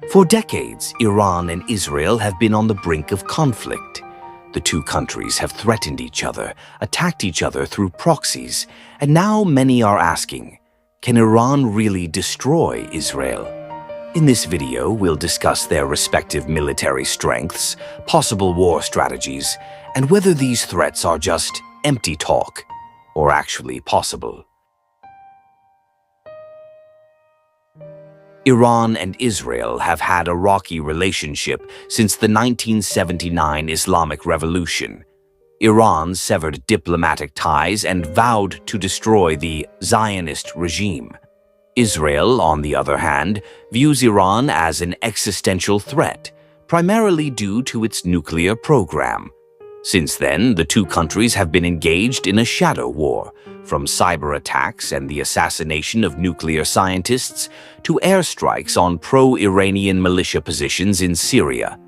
For decades, Iran and Israel have been on the brink of conflict. The two countries have threatened each other, attacked each other through proxies, and now many are asking, can Iran really destroy Israel? In this video, we'll discuss their respective military strengths, possible war strategies, and whether these threats are just empty talk or actually possible. Iran and Israel have had a rocky relationship since the 1979 Islamic Revolution. Iran severed diplomatic ties and vowed to destroy the Zionist regime. Israel, on the other hand, views Iran as an existential threat, primarily due to its nuclear program. Since then, the two countries have been engaged in a shadow war, from cyber attacks and the assassination of nuclear scientists to airstrikes on pro-Iranian militia positions in Syria.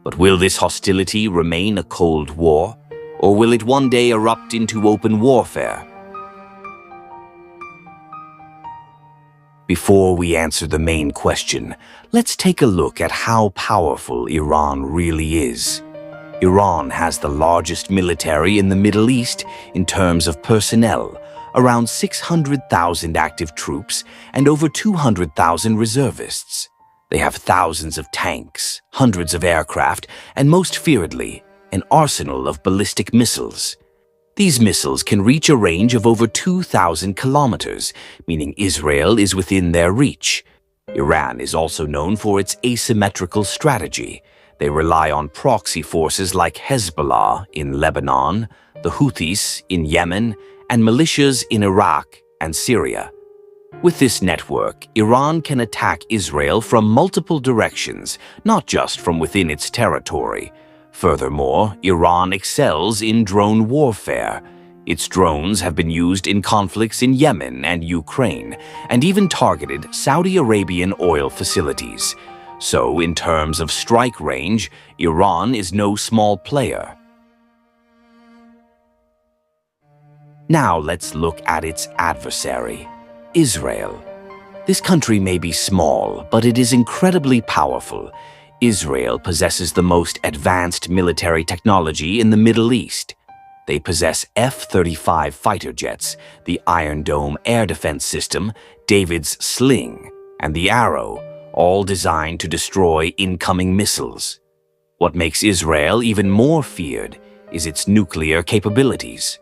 But will this hostility remain a Cold War, or will it one day erupt into open warfare? Before we answer the main question, let's take a look at how powerful Iran really is. Iran has the largest military in the Middle East in terms of personnel, around 600,000 active troops and over 200,000 reservists. They have thousands of tanks, hundreds of aircraft, and most fearedly, an arsenal of ballistic missiles. These missiles can reach a range of over 2,000 kilometers, meaning Israel is within their reach. Iran is also known for its asymmetrical strategy. They rely on proxy forces like Hezbollah in Lebanon, the Houthis in Yemen, and militias in Iraq and Syria. With this network, Iran can attack Israel from multiple directions, not just from within its territory. Furthermore, Iran excels in drone warfare. Its drones have been used in conflicts in Yemen and Ukraine, and even targeted Saudi Arabian oil facilities. So, in terms of strike range, Iran is no small player. Now let's look at its adversary, Israel. This country may be small, but it is incredibly powerful. Israel possesses the most advanced military technology in the Middle East. They possess F-35 fighter jets, the Iron Dome air defense system, David's Sling, and the Arrow, all designed to destroy incoming missiles. What makes Israel even more feared is its nuclear capabilities.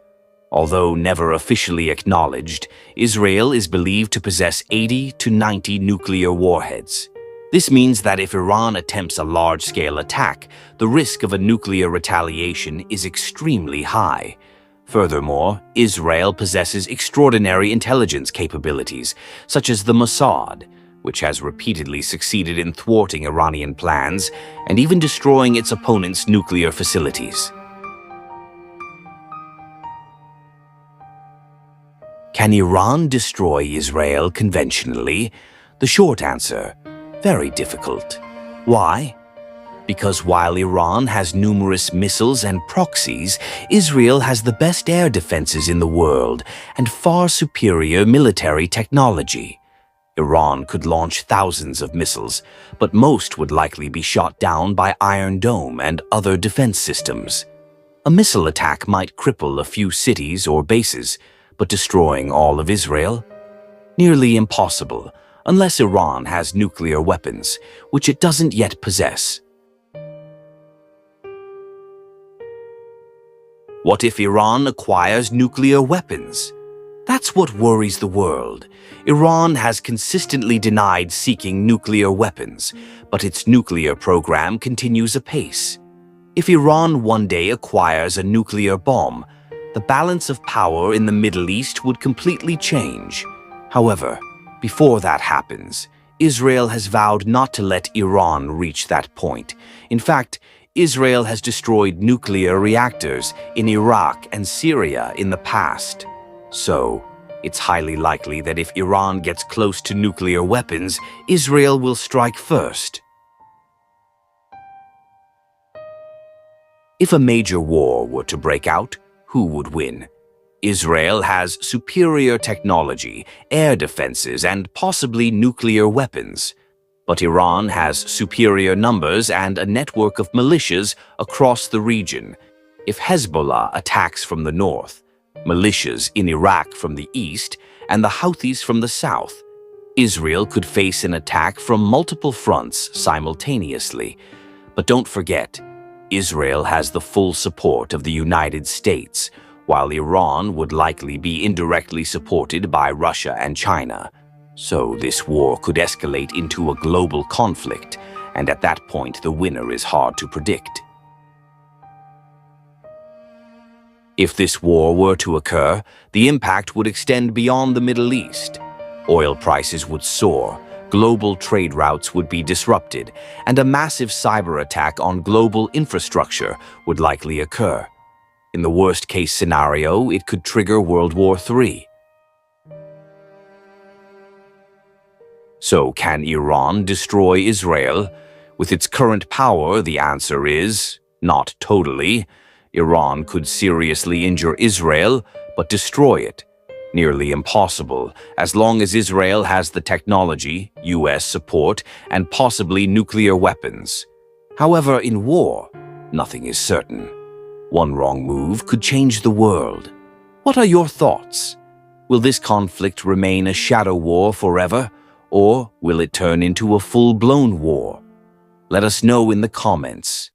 Although never officially acknowledged, Israel is believed to possess 80 to 90 nuclear warheads. This means that if Iran attempts a large-scale attack, the risk of a nuclear retaliation is extremely high. Furthermore, Israel possesses extraordinary intelligence capabilities, such as the Mossad, which has repeatedly succeeded in thwarting Iranian plans and even destroying its opponent's nuclear facilities. Can Iran destroy Israel conventionally? The short answer, very difficult. Why? Because while Iran has numerous missiles and proxies, Israel has the best air defenses in the world and far superior military technology. Iran could launch thousands of missiles, but most would likely be shot down by Iron Dome and other defense systems. A missile attack might cripple a few cities or bases, but destroying all of Israel? Nearly impossible, unless Iran has nuclear weapons, which it doesn't yet possess. What if Iran acquires nuclear weapons? That's what worries the world. Iran has consistently denied seeking nuclear weapons, but its nuclear program continues apace. If Iran one day acquires a nuclear bomb, the balance of power in the Middle East would completely change. However, before that happens, Israel has vowed not to let Iran reach that point. In fact, Israel has destroyed nuclear reactors in Iraq and Syria in the past. So, it's highly likely that if Iran gets close to nuclear weapons, Israel will strike first. If a major war were to break out, who would win? Israel has superior technology, air defenses, and possibly nuclear weapons. But Iran has superior numbers and a network of militias across the region. If Hezbollah attacks from the north, militias in Iraq from the east, and the Houthis from the south, Israel could face an attack from multiple fronts simultaneously. But don't forget, Israel has the full support of the United States, while Iran would likely be indirectly supported by Russia and China. So this war could escalate into a global conflict, and at that point the winner is hard to predict. If this war were to occur, the impact would extend beyond the Middle East. Oil prices would soar, global trade routes would be disrupted, and a massive cyber attack on global infrastructure would likely occur. In the worst-case scenario, it could trigger World War III. So, can Iran destroy Israel? With its current power, the answer is not totally. Iran could seriously injure Israel, but destroy it. Nearly impossible, as long as Israel has the technology, US support, and possibly nuclear weapons. However, in war, nothing is certain. One wrong move could change the world. What are your thoughts? Will this conflict remain a shadow war forever, or will it turn into a full-blown war? Let us know in the comments.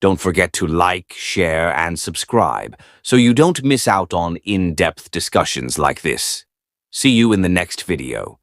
Don't forget to like, share, and subscribe so you don't miss out on in-depth discussions like this. See you in the next video.